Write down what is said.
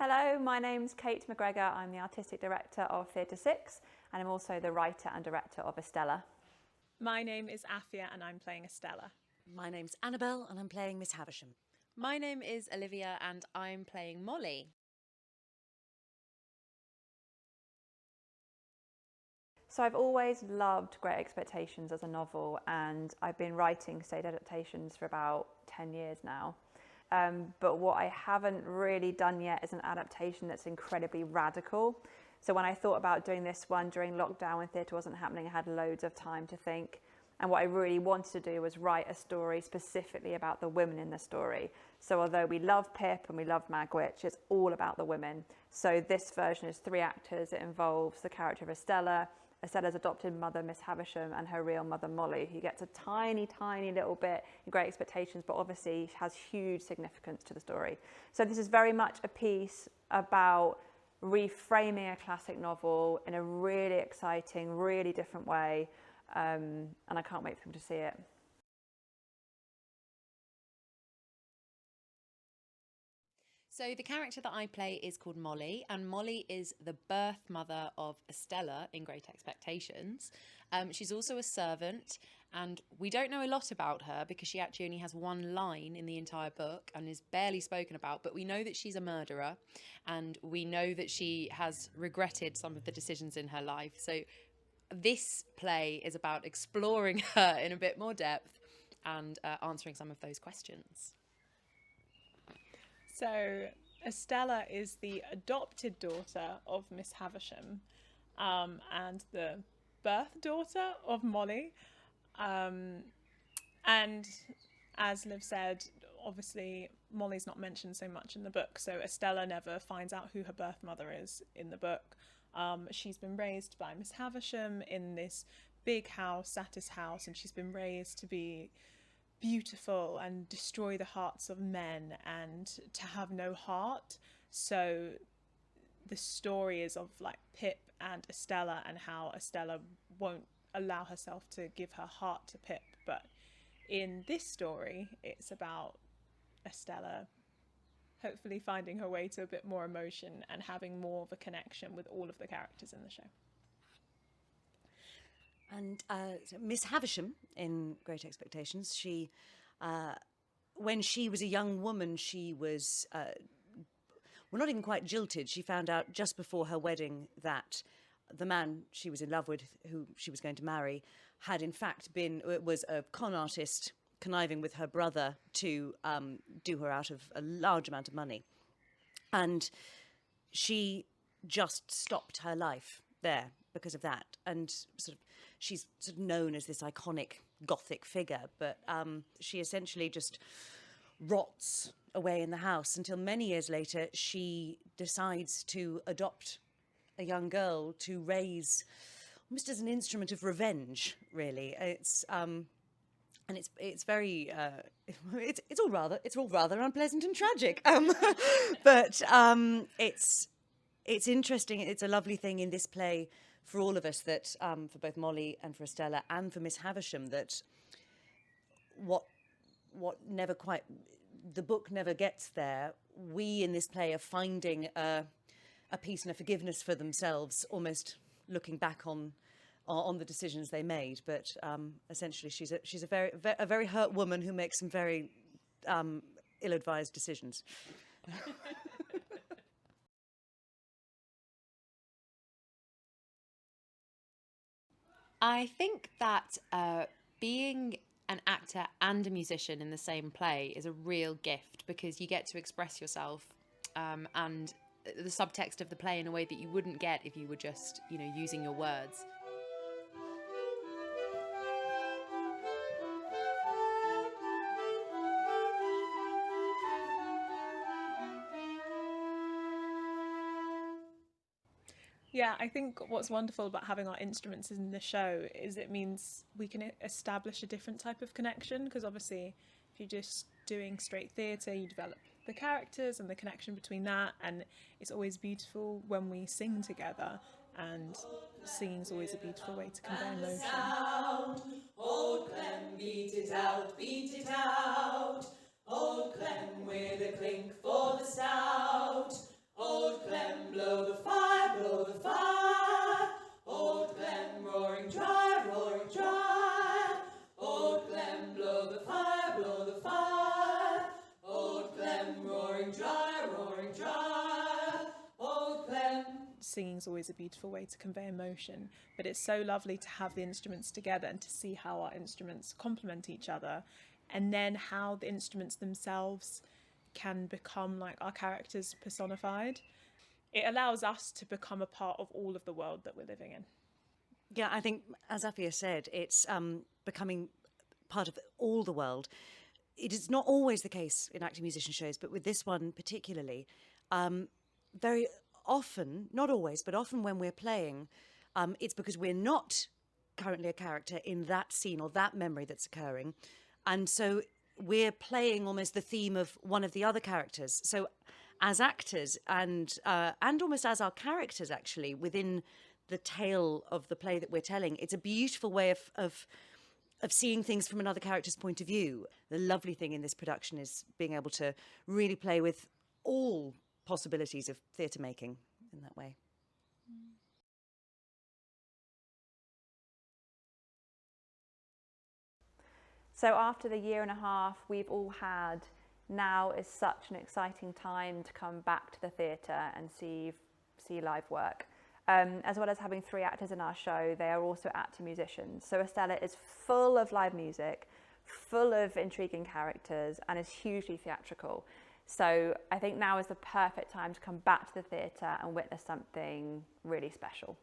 Hello, my name's Kate McGregor. I'm the Artistic Director of Theatre 6 and I'm also the writer and director of Estella. My name is Afia and I'm playing Estella. My name's Annabelle and I'm playing Miss Havisham. My name is Olivia and I'm playing Molly. So I've always loved Great Expectations as a novel, and I've been writing stage adaptations for about 10 years now. But what I haven't really done yet is an adaptation that's incredibly radical. So when I thought about doing this one during lockdown when theatre wasn't happening, I had loads of time to think. And what I really wanted to do was write a story specifically about the women in the story. So although we love Pip and we love Magwitch, it's all about the women. So this version is 3 actors. It involves the character of Estella, Estella's adopted mother, Miss Havisham, and her real mother, Molly, who gets a tiny, tiny little bit in Great Expectations, but obviously has huge significance to the story. So this is very much a piece about reframing a classic novel in a really exciting, really different way, and I can't wait for them to see it. So the character that I play is called Molly, and Molly is the birth mother of Estella in Great Expectations. She's also a servant, and we don't know a lot about her because she actually only has 1 line in the entire book and is barely spoken about, but we know that she's a murderer and we know that she has regretted some of the decisions in her life. So this play is about exploring her in a bit more depth and answering some of those questions. So Estella is the adopted daughter of Miss Havisham and the birth daughter of Molly. And as Liv said, obviously Molly's not mentioned so much in the book, so Estella never finds out who her birth mother is in the book. She's been raised by Miss Havisham in this big house, Satis house, and she's been raised to be beautiful and destroy the hearts of men and to have no heart. So the story is of like Pip and Estella and how Estella won't allow herself to give her heart to Pip. But in this story, it's about Estella hopefully finding her way to a bit more emotion and having more of a connection with all of the characters in the show. And so Miss Havisham in Great Expectations, she, when she was a young woman, she was, well, not even quite jilted. She found out just before her wedding that the man she was in love with, who she was going to marry, had in fact was a con artist conniving with her brother to do her out of a large amount of money. And she just stopped her life there because of that, and she's sort of known as this iconic Gothic figure, but she essentially just rots away in the house until many years later she decides to adopt a young girl to raise almost as an instrument of revenge, really. It's and it's very it's all rather unpleasant and tragic, but it's interesting. It's a lovely thing in this play for all of us that, for both Molly and for Estella and for Miss Havisham, that what never quite, the book never gets there. We in this play are finding a peace and a forgiveness for themselves, almost looking back on the decisions they made. But essentially, she's a very hurt woman who makes some very ill-advised decisions. I think that being an actor and a musician in the same play is a real gift because you get to express yourself and the subtext of the play in a way that you wouldn't get if you were just, using your words. Yeah, I think what's wonderful about having our instruments in the show is it means we can establish a different type of connection, because obviously if you're just doing straight theatre, you develop the characters and the connection between that, and it's always beautiful when we sing together, and singing is always a beautiful way to convey emotion. Old Clem, beat it out, beat it out. Old Clem with a clink for the stout. Old singing's always a beautiful way to convey emotion, but it's so lovely to have the instruments together and to see how our instruments complement each other, and then how the instruments themselves can become like our characters personified. It allows us to become a part of all of the world that we're living in. Yeah, I think, as Afia said, it's becoming part of all the world. It is not always the case in acting musician shows, but with this one particularly, very often, not always, but often when we're playing, it's because we're not currently a character in that scene or that memory that's occurring. And so we're playing almost the theme of one of the other characters. So as actors and almost as our characters, actually, within the tale of the play that we're telling, it's a beautiful way of seeing things from another character's point of view. The lovely thing in this production is being able to really play with all possibilities of theatre making in that way. So after the year and a half we've all had, now is such an exciting time to come back to the theatre and see live work. As well as having 3 actors in our show, they are also actor musicians. So Estella is full of live music, full of intriguing characters, and is hugely theatrical. So I think now is the perfect time to come back to the theatre and witness something really special.